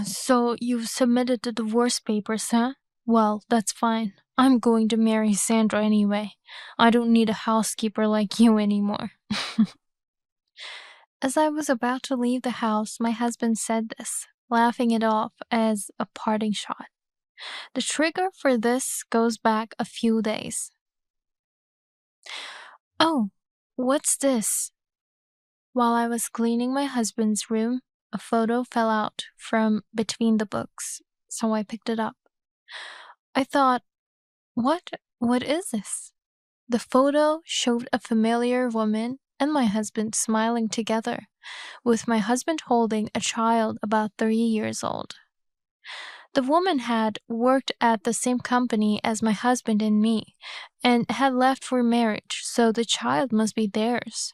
So you've submitted the divorce papers, huh? Well, that's fine. I'm going to marry Sandra anyway. I don't need a housekeeper like you anymore. As I was about to leave the house, my husband said this, laughing it off as a parting shot. The trigger for this goes back a few days. Oh, what's this? While I was cleaning my husband's room, a photo fell out from between the books, so I picked it up. I thought, what is this? The photo showed a familiar woman and my husband smiling together, with my husband holding a child about 3 years old. The woman had worked at the same company as my husband and me, and had left for marriage, so the child must be theirs.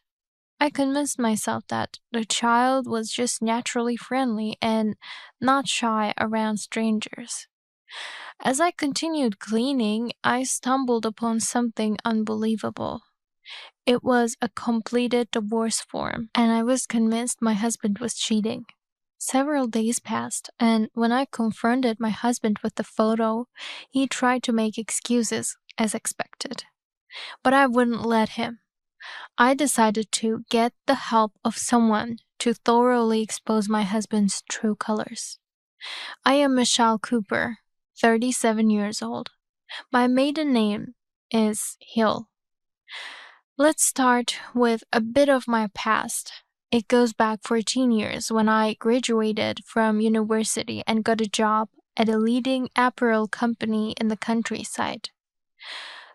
I convinced myself that the child was just naturally friendly and not shy around strangers. As I continued cleaning, I stumbled upon something unbelievable. It was a completed divorce form, and I was convinced my husband was cheating. Several days passed, and when I confronted my husband with the photo, he tried to make excuses, as expected. But I wouldn't let him. I decided to get the help of someone to thoroughly expose my husband's true colors. I am Michelle Cooper, 37 years old. My maiden name is Hill. Let's start with a bit of my past. It goes back 14 years when I graduated from university and got a job at a leading apparel company in the countryside.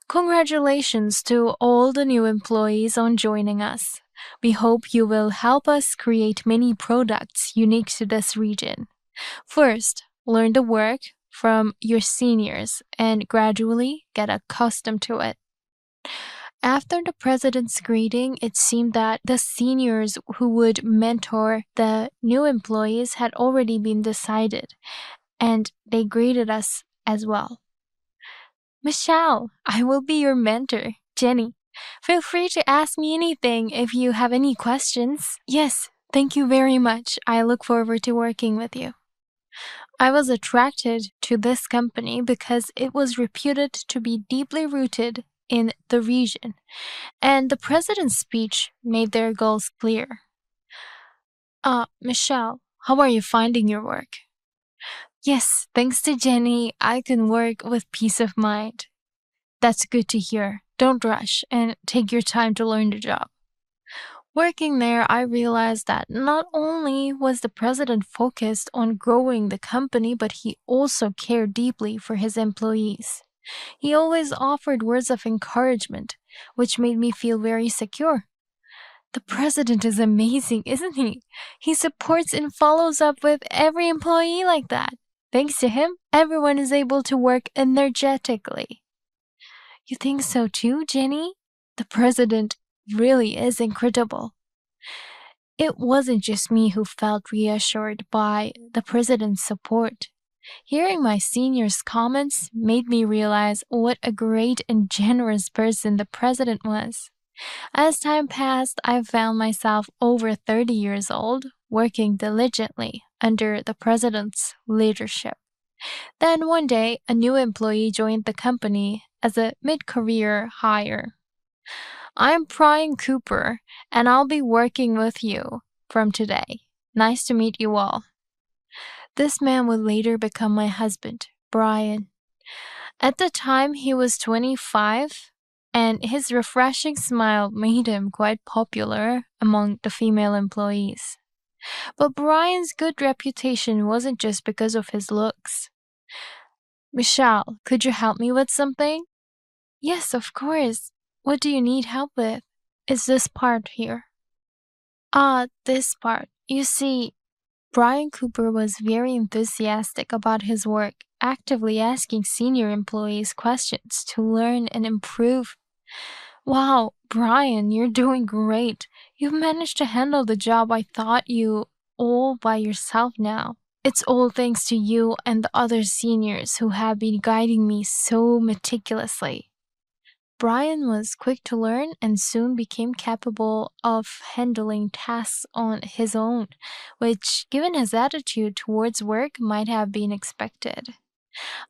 Congratulations to all the new employees on joining us. We hope you will help us create many products unique to this region. First, learn the work from your seniors and gradually get accustomed to it. After the president's greeting, it seemed that the seniors who would mentor the new employees had already been decided, and they greeted us as well. Michelle, I will be your mentor, Jenny. Feel free to ask me anything if you have any questions. Yes, thank you very much. I look forward to working with you. I was attracted to this company because it was reputed to be deeply rooted in the region, and the president's speech made their goals clear. Michelle, how are you finding your work? Yes, thanks to Jenny, I can work with peace of mind. That's good to hear. Don't rush and take your time to learn the job. Working there, I realized that not only was the president focused on growing the company, but he also cared deeply for his employees. He always offered words of encouragement, which made me feel very secure. The president is amazing, isn't he? He supports and follows up with every employee like that. Thanks to him, everyone is able to work energetically. You think so too, Jenny? The president really is incredible. It wasn't just me who felt reassured by the president's support. Hearing my seniors' comments made me realize what a great and generous person the president was. As time passed, I found myself over 30 years old, working diligently under the president's leadership. Then one day, a new employee joined the company as a mid-career hire. I'm Brian Cooper, and I'll be working with you from today. Nice to meet you all. This man would later become my husband, Brian. At the time, he was 25, and his refreshing smile made him quite popular among the female employees. But Brian's good reputation wasn't just because of his looks. Michelle, could you help me with something? Yes, of course. What do you need help with? It's this part here. This part. You see, Brian Cooper was very enthusiastic about his work, actively asking senior employees questions to learn and improve. Wow, Brian, you're doing great. You've managed to handle the job I thought you all by yourself now. It's all thanks to you and the other seniors who have been guiding me so meticulously. Brian was quick to learn and soon became capable of handling tasks on his own, which, given his attitude towards work, might have been expected.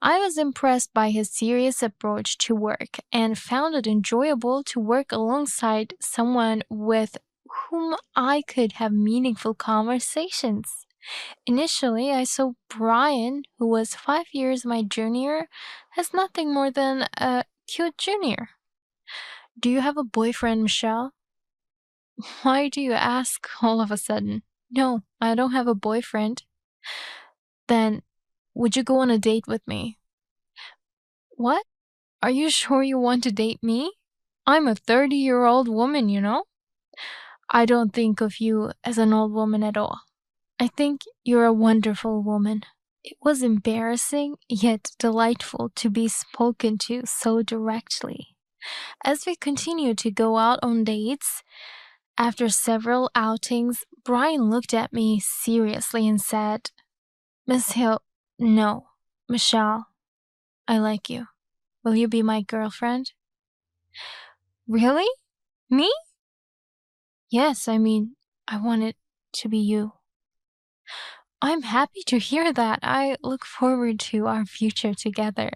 I was impressed by his serious approach to work and found it enjoyable to work alongside someone with whom I could have meaningful conversations. Initially, I saw Brian, who was 5 years my junior, as nothing more than a cute junior. Do you have a boyfriend, Michelle? Why do you ask all of a sudden? No, I don't have a boyfriend. Then, would you go on a date with me? What? Are you sure you want to date me? I'm a 30-year-old woman, you know? I don't think of you as an old woman at all. I think you're a wonderful woman. It was embarrassing yet delightful to be spoken to so directly. As we continued to go out on dates, after several outings, Brian looked at me seriously and said, Miss Hill, no, Michelle, I like you. Will you be my girlfriend? Really? Me? Yes, I mean, I want it to be you. I'm happy to hear that. I look forward to our future together.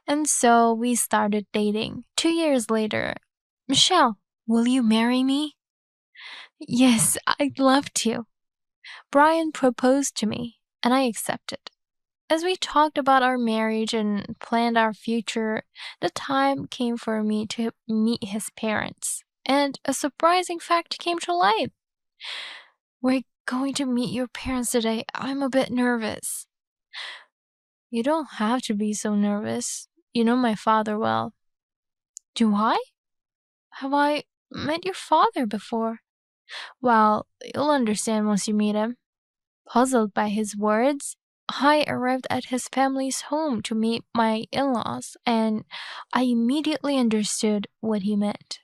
And so we started dating. 2 years later, Michelle, will you marry me? Yes, I'd love to. Brian proposed to me, and I accepted. As we talked about our marriage and planned our future, the time came for me to meet his parents. And a surprising fact came to light. We're going to meet your parents today. I'm a bit nervous. You don't have to be so nervous. You know my father well. Do I? Have I met your father before? Well, you'll understand once you meet him. Puzzled by his words, I arrived at his family's home to meet my in laws, and I immediately understood what he meant.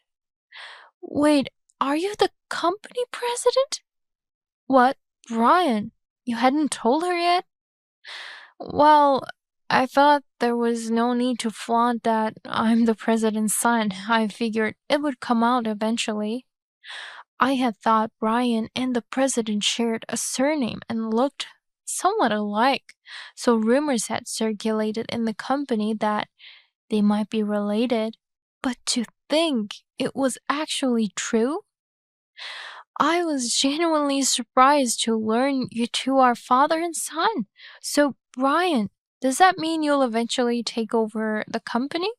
Wait, are you the company president? What, Brian? You hadn't told her yet? Well, I thought there was no need to flaunt that I'm the president's son. I figured it would come out eventually. I had thought Brian and the president shared a surname and looked somewhat alike, so rumors had circulated in the company that they might be related. But to think it was actually true? I was genuinely surprised to learn you two are father and son. So, Brian, does that mean you'll eventually take over the company?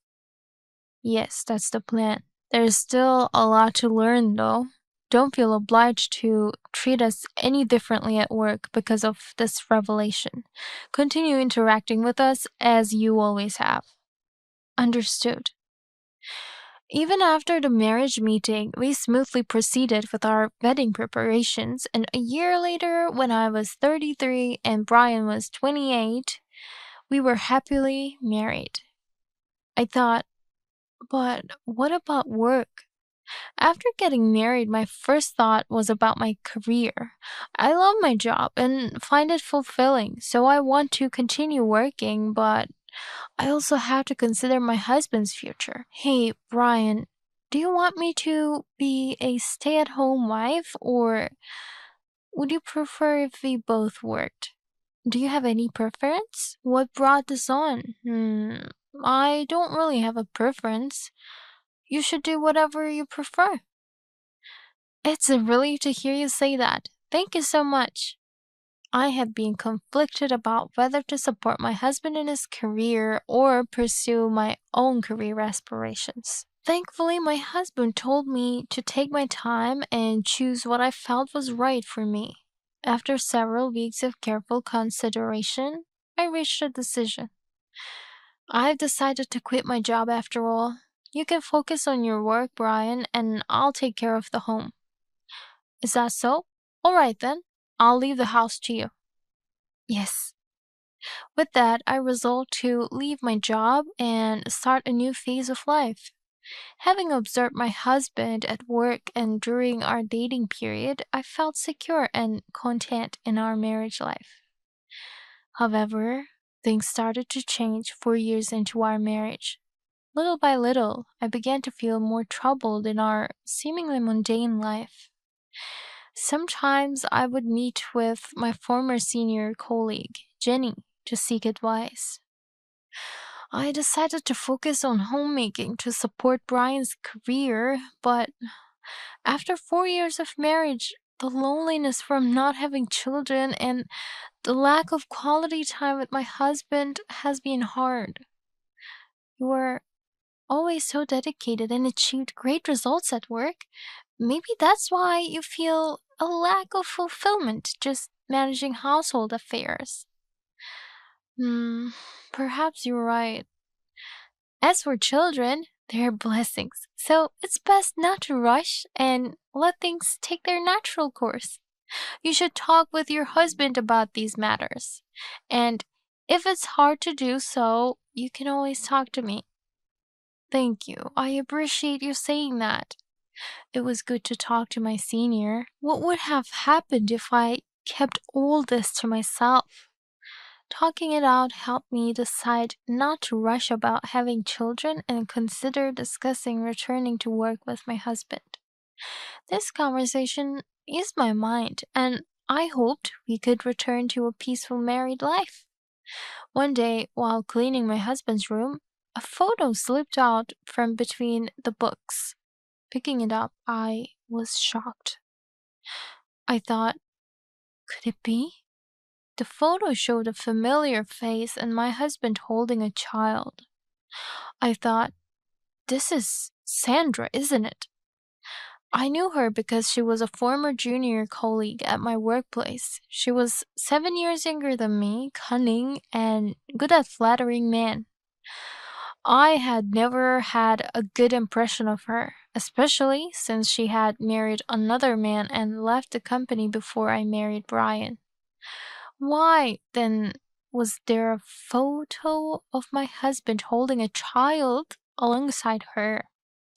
Yes, that's the plan. There's still a lot to learn, though. Don't feel obliged to treat us any differently at work because of this revelation. Continue interacting with us as you always have. Understood. Even after the marriage meeting, we smoothly proceeded with our wedding preparations, and a year later, when I was 33 and Brian was 28, we were happily married. I thought, but what about work? After getting married, my first thought was about my career. I love my job and find it fulfilling, so I want to continue working, but I also have to consider my husband's future. Hey, Brian, do you want me to be a stay at home wife, or would you prefer if we both worked? Do you have any preference? What brought this on? I don't really have a preference. You should do whatever you prefer. It's a relief to hear you say that. Thank you so much. I have been conflicted about whether to support my husband in his career or pursue my own career aspirations. Thankfully, my husband told me to take my time and choose what I felt was right for me. After several weeks of careful consideration, I reached a decision. I've decided to quit my job after all. You can focus on your work, Brian, and I'll take care of the home. Is that so? All right then. I'll leave the house to you. Yes. With that, I resolved to leave my job and start a new phase of life. Having observed my husband at work and during our dating period, I felt secure and content in our marriage life. However, things started to change 4 years into our marriage. Little by little, I began to feel more troubled in our seemingly mundane life. Sometimes I would meet with my former senior colleague, Jenny, to seek advice. I decided to focus on homemaking to support Brian's career, but after 4 years of marriage, the loneliness from not having children and the lack of quality time with my husband has been hard. You were always so dedicated and achieved great results at work. Maybe that's why you feel a lack of fulfillment just managing household affairs. Hmm, perhaps you're right. As for children, they're blessings, so it's best not to rush and let things take their natural course. You should talk with your husband about these matters. And if it's hard to do so, you can always talk to me. Thank you. I appreciate you saying that. It was good to talk to my senior. What would have happened if I kept all this to myself? Talking it out helped me decide not to rush about having children and consider discussing returning to work with my husband. This conversation eased my mind, and I hoped we could return to a peaceful married life. One day, while cleaning my husband's room, a photo slipped out from between the books. Picking it up, I was shocked. I thought, could it be? The photo showed a familiar face and my husband holding a child. I thought, this is Sandra, isn't it? I knew her because she was a former junior colleague at my workplace. She was 7 years younger than me, cunning, and good at flattering men. I had never had a good impression of her, especially since she had married another man and left the company before I married Brian. Why, then, was there a photo of my husband holding a child alongside her?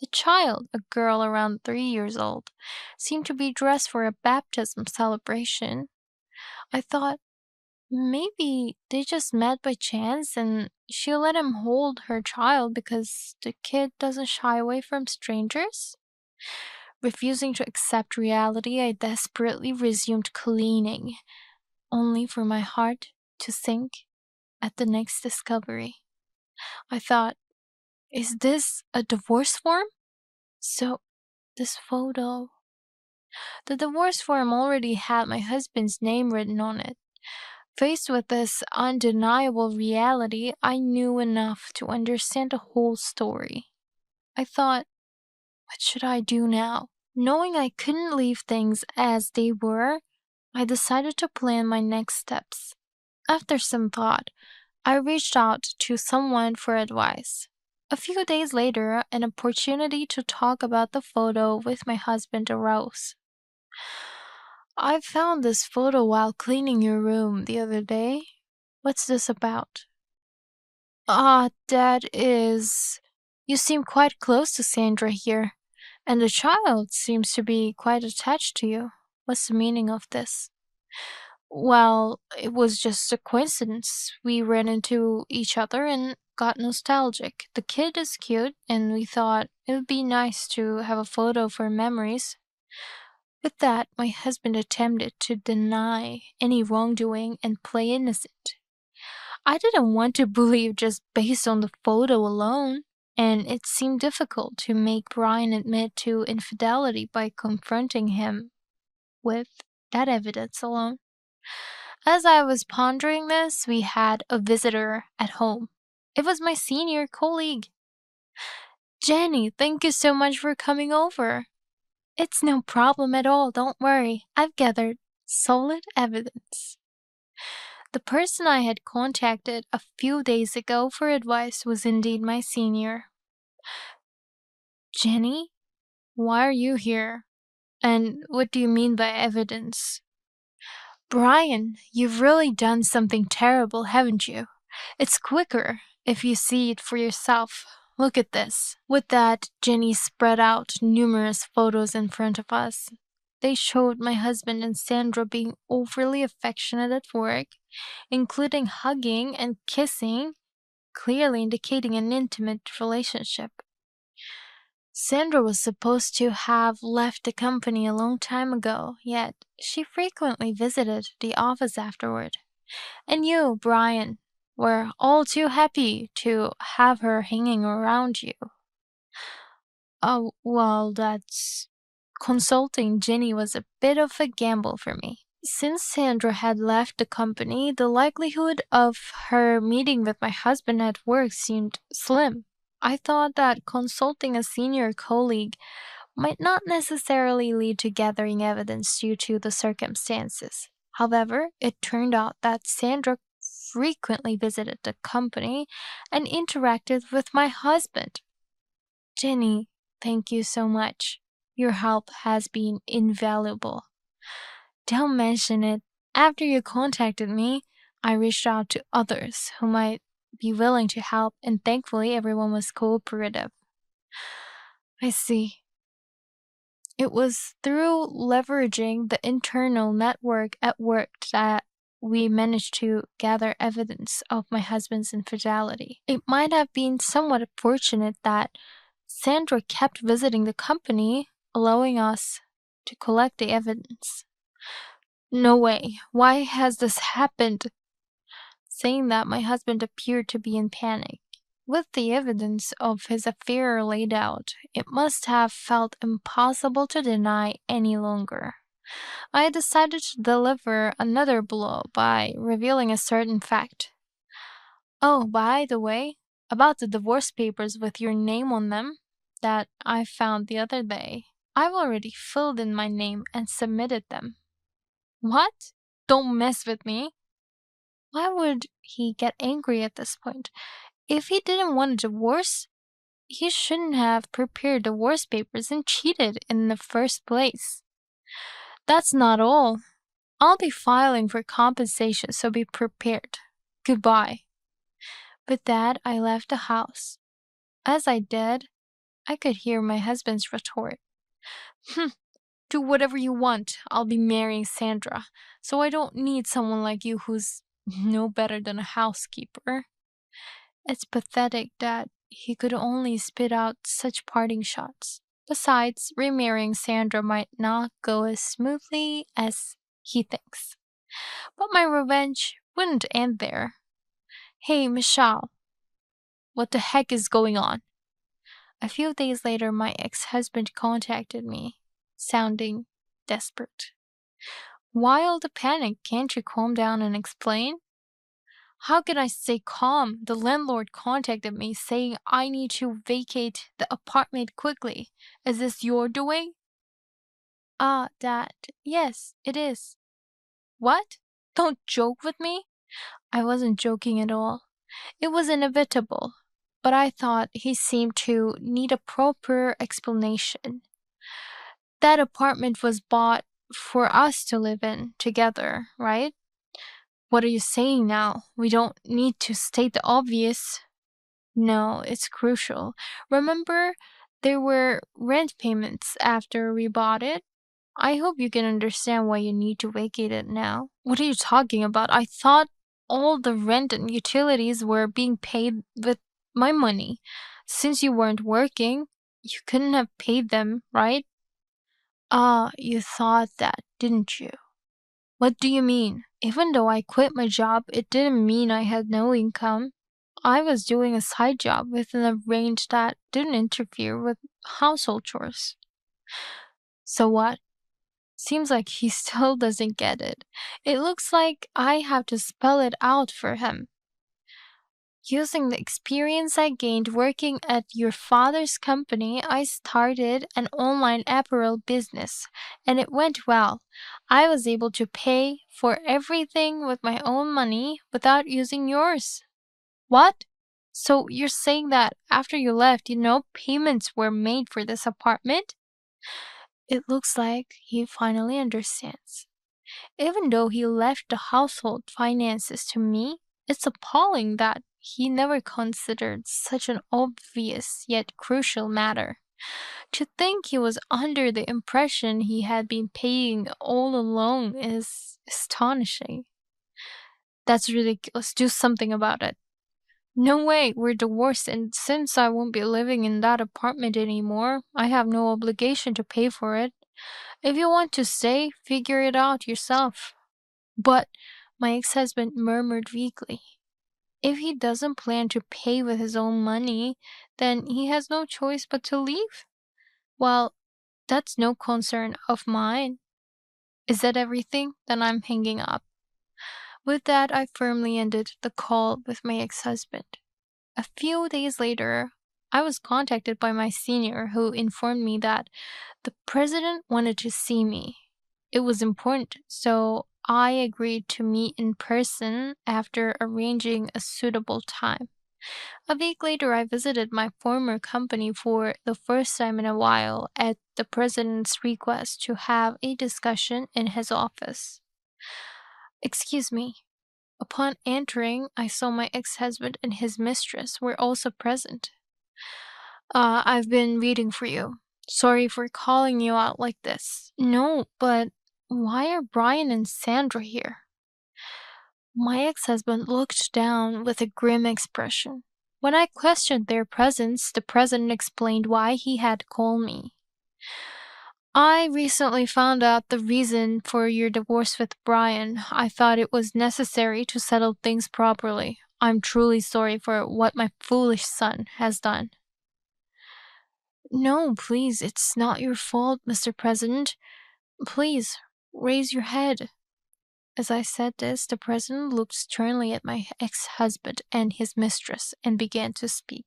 The child, a girl around 3 years old, seemed to be dressed for a baptism celebration. I thought maybe they just met by chance and she let him hold her child because the kid doesn't shy away from strangers. Refusing to accept reality, I desperately resumed cleaning, only for my heart to sink at the next discovery. I thought, is this a divorce form? So, this photo. The divorce form already had my husband's name written on it. Faced with this undeniable reality, I knew enough to understand the whole story. I thought, what should I do now? Knowing I couldn't leave things as they were, I decided to plan my next steps. After some thought, I reached out to someone for advice. A few days later, an opportunity to talk about the photo with my husband arose. I found this photo while cleaning your room the other day. What's this about? Ah, that is. You seem quite close to Sandra here, and the child seems to be quite attached to you. What's the meaning of this? Well, it was just a coincidence. We ran into each other and got nostalgic. The kid is cute, and we thought it would be nice to have a photo for memories. With that, my husband attempted to deny any wrongdoing and play innocent. I didn't want to believe just based on the photo alone, and it seemed difficult to make Brian admit to infidelity by confronting him with that evidence alone. As I was pondering this, we had a visitor at home. It was my senior colleague. Jenny, thank you so much for coming over. It's no problem at all, don't worry. I've gathered solid evidence. The person I had contacted a few days ago for advice was indeed my senior. Jenny, why are you here? And what do you mean by evidence? Brian, you've really done something terrible, haven't you? It's quicker if you see it for yourself. Look at this. With that, Jenny spread out numerous photos in front of us. They showed my husband and Sandra being overly affectionate at work, including hugging and kissing, clearly indicating an intimate relationship. Sandra was supposed to have left the company a long time ago, yet she frequently visited the office afterward. And you, Brian, were all too happy to have her hanging around you. Oh, well, that's. Consulting Ginny was a bit of a gamble for me. Since Sandra had left the company, the likelihood of her meeting with my husband at work seemed slim. I thought that consulting a senior colleague might not necessarily lead to gathering evidence due to the circumstances. However, it turned out that Sandra frequently visited the company and interacted with my husband. Jenny, thank you so much. Your help has been invaluable. Don't mention it. After you contacted me, I reached out to others who might be willing to help, and thankfully everyone was cooperative. I see. It was through leveraging the internal network at work that we managed to gather evidence of my husband's infidelity. It might have been somewhat fortunate that Sandra kept visiting the company, allowing us to collect the evidence. No way. Why has this happened? Saying that, my husband appeared to be in panic. With the evidence of his affair laid out, it must have felt impossible to deny any longer. I decided to deliver another blow by revealing a certain fact. Oh, by the way, about the divorce papers with your name on them that I found the other day, I've already filled in my name and submitted them. What? Don't mess with me. Why would he get angry at this point? If he didn't want a divorce, he shouldn't have prepared divorce papers and cheated in the first place. That's not all. I'll be filing for compensation, so be prepared. Goodbye. With that, I left the house. As I did, I could hear my husband's retort. Do whatever you want. I'll be marrying Sandra, so I don't need someone like you who's no better than a housekeeper. It's pathetic that he could only spit out such parting shots. Besides, remarrying Sandra might not go as smoothly as he thinks. But my revenge wouldn't end there. Hey, Michelle, what the heck is going on? A few days later, my ex-husband contacted me, sounding desperate. Why all the panic? Can't you calm down and explain? How can I stay calm? The landlord contacted me saying I need to vacate the apartment quickly. Is this your doing? Dad. Yes, it is. What? Don't joke with me? I wasn't joking at all. It was inevitable, but I thought he seemed to need a proper explanation. That apartment was bought for us to live in together, right? What are you saying now? We don't need to state the obvious. No, it's crucial. Remember, there were rent payments after we bought it? I hope you can understand why you need to vacate it now. What are you talking about? I thought all the rent and utilities were being paid with my money. Since you weren't working, you couldn't have paid them, right? You thought that, didn't you? What do you mean? Even though I quit my job, it didn't mean I had no income. I was doing a side job within a range that didn't interfere with household chores. So what? Seems like he still doesn't get it. It looks like I have to spell it out for him. Using the experience I gained working at your father's company, I started an online apparel business, and it went well. I was able to pay for everything with my own money without using yours. What? So you're saying that after you left, payments were made for this apartment? It looks like he finally understands. Even though he left the household finances to me, it's appalling that he never considered such an obvious yet crucial matter. To think he was under the impression he had been paying all along is astonishing. That's ridiculous. Do something about it. No way, we're divorced, and since I won't be living in that apartment anymore, I have no obligation to pay for it. If you want to stay, figure it out yourself. But my ex husband murmured weakly. If he doesn't plan to pay with his own money, then he has no choice but to leave. Well, that's no concern of mine. Is that everything? Then I'm hanging up. With that, I firmly ended the call with my ex husband. A few days later, I was contacted by my senior who informed me that the president wanted to see me. It was important, so I agreed to meet in person after arranging a suitable time. A week later, I visited my former company for the first time in a while at the president's request to have a discussion in his office. Excuse me. Upon entering, I saw my ex husband and his mistress were also present. I've been waiting for you. Sorry for calling you out like this. No, but why are Brian and Sandra here? My ex husband looked down with a grim expression. When I questioned their presence, the president explained why he had called me. I recently found out the reason for your divorce with Brian. I thought it was necessary to settle things properly. I'm truly sorry for what my foolish son has done. No, please, it's not your fault, Mr. President. Please, raise your head. As I said this, the president looked sternly at my ex husband and his mistress and began to speak.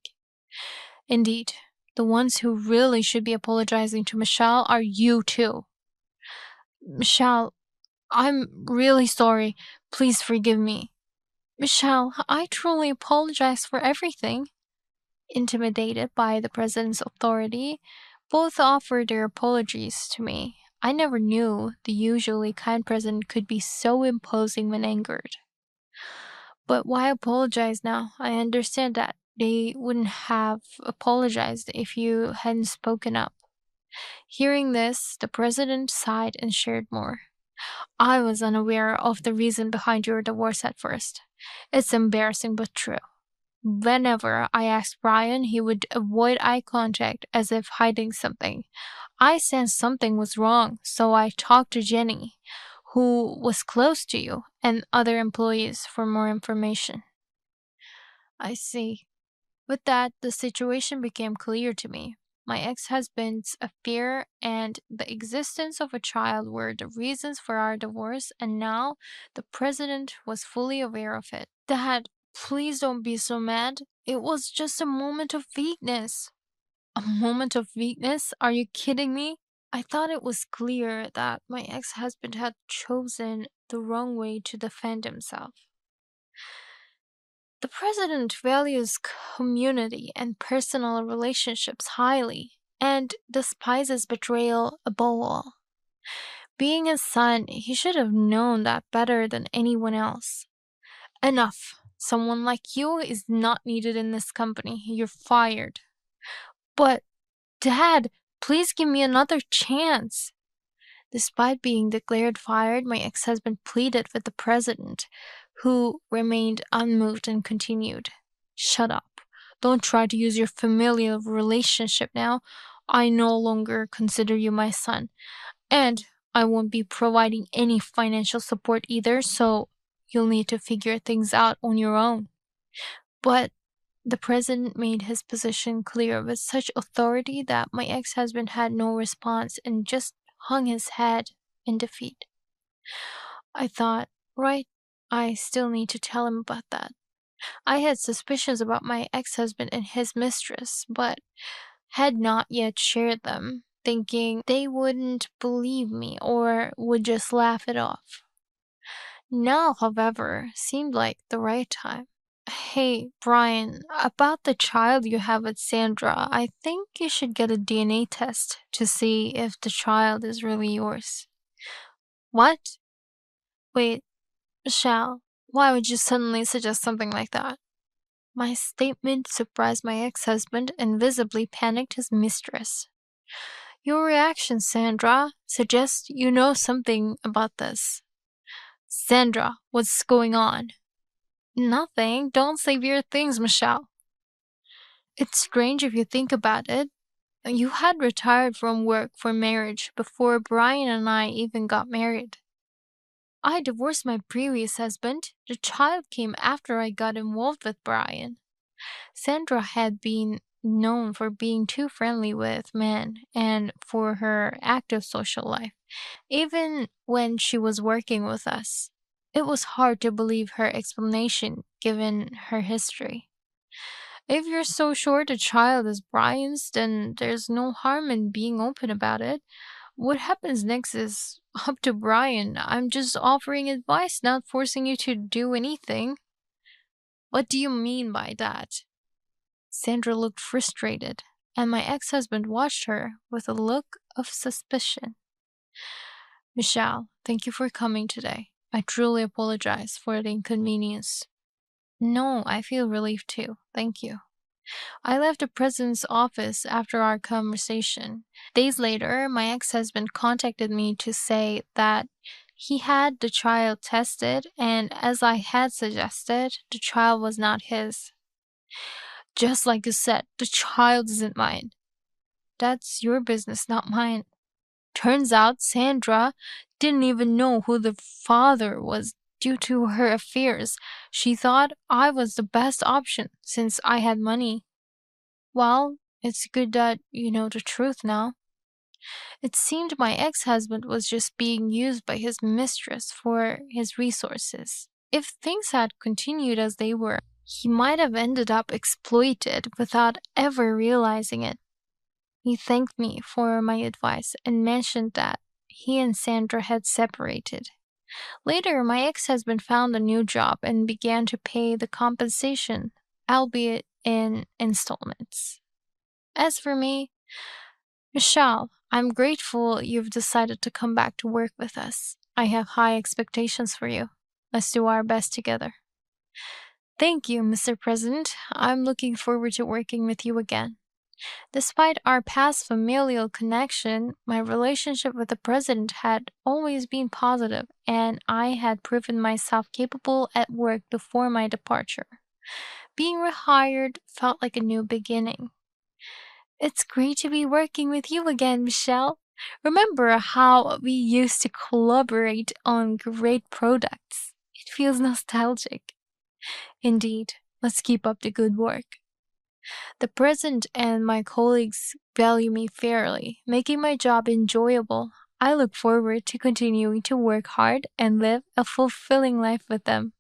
Indeed, the ones who really should be apologizing to Michelle are you two. Michelle, I'm really sorry. Please forgive me. Michelle, I truly apologize for everything. Intimidated by the president's authority, both offered their apologies to me. I never knew the usually kind president could be so imposing when angered. But why apologize now? I understand that they wouldn't have apologized if you hadn't spoken up. Hearing this, the president sighed and shared more. I was unaware of the reason behind your divorce at first. It's embarrassing but true. Whenever I asked Brian, he would avoid eye contact as if hiding something. I sensed something was wrong, so I talked to Jenny, who was close to you, and other employees for more information. I see. With that, the situation became clear to me. My ex husband's affair and the existence of a child were the reasons for our divorce, and now the president was fully aware of it. Dad, please don't be so mad. It was just a moment of weakness. A moment of weakness? Are you kidding me? I thought it was clear that my ex husband had chosen the wrong way to defend himself. The president values community and personal relationships highly and despises betrayal above all. Being his son, he should have known that better than anyone else. Enough. Someone like you is not needed in this company. You're fired. But, Dad, please give me another chance. Despite being declared fired, my ex husband pleaded with the president, who remained unmoved and continued. Shut up. Don't try to use your familial relationship now. I no longer consider you my son. And I won't be providing any financial support either, so you'll need to figure things out on your own. But the president made his position clear with such authority that my ex husband had no response and just hung his head in defeat. I thought, right, I still need to tell him about that. I had suspicions about my ex husband and his mistress, but had not yet shared them, thinking they wouldn't believe me or would just laugh it off. Now, however, seemed like the right time. Hey, Brian, about the child you have with Sandra, I think you should get a DNA test to see if the child is really yours. What? Wait, Michelle, why would you suddenly suggest something like that? My statement surprised my ex husband and visibly panicked his mistress. Your reaction, Sandra, suggests you know something about this. Sandra, what's going on? Nothing. Don't save your things, Michelle. It's strange if you think about it. You had retired from work for marriage before Brian and I even got married. I divorced my previous husband. The child came after I got involved with Brian. Sandra had been known for being too friendly with men and for her active social life, even when she was working with us. It was hard to believe her explanation given her history. If you're so sure the child is Brian's, then there's no harm in being open about it. What happens next is up to Brian. I'm just offering advice, not forcing you to do anything. What do you mean by that? Sandra looked frustrated, and my ex husband watched her with a look of suspicion. Michelle, thank you for coming today. I truly apologize for the inconvenience. No, I feel relieved too. Thank you. I left the president's office after our conversation. Days later, my ex husband contacted me to say that he had the child tested, and as I had suggested, the child was not his. Just like you said, the child isn't mine. That's your business, not mine. Turns out Sandra didn't even know who the father was due to her affairs. She thought I was the best option since I had money. Well, it's good that you know the truth now. It seemed my ex husband was just being used by his mistress for his resources. If things had continued as they were, he might have ended up exploited without ever realizing it. He thanked me for my advice and mentioned that he and Sandra had separated. Later, my ex husband found a new job and began to pay the compensation, albeit in installments. As for me, Michelle, I'm grateful you've decided to come back to work with us. I have high expectations for you. Let's do our best together. Thank you, Mr. President. I'm looking forward to working with you again. Despite our past familial connection, my relationship with the president had always been positive, and I had proven myself capable at work before my departure. Being rehired felt like a new beginning. It's great to be working with you again, Michelle. Remember how we used to collaborate on great products? It feels nostalgic. Indeed, let's keep up the good work. The president and my colleagues value me fairly, making my job enjoyable. I look forward to continuing to work hard and live a fulfilling life with them.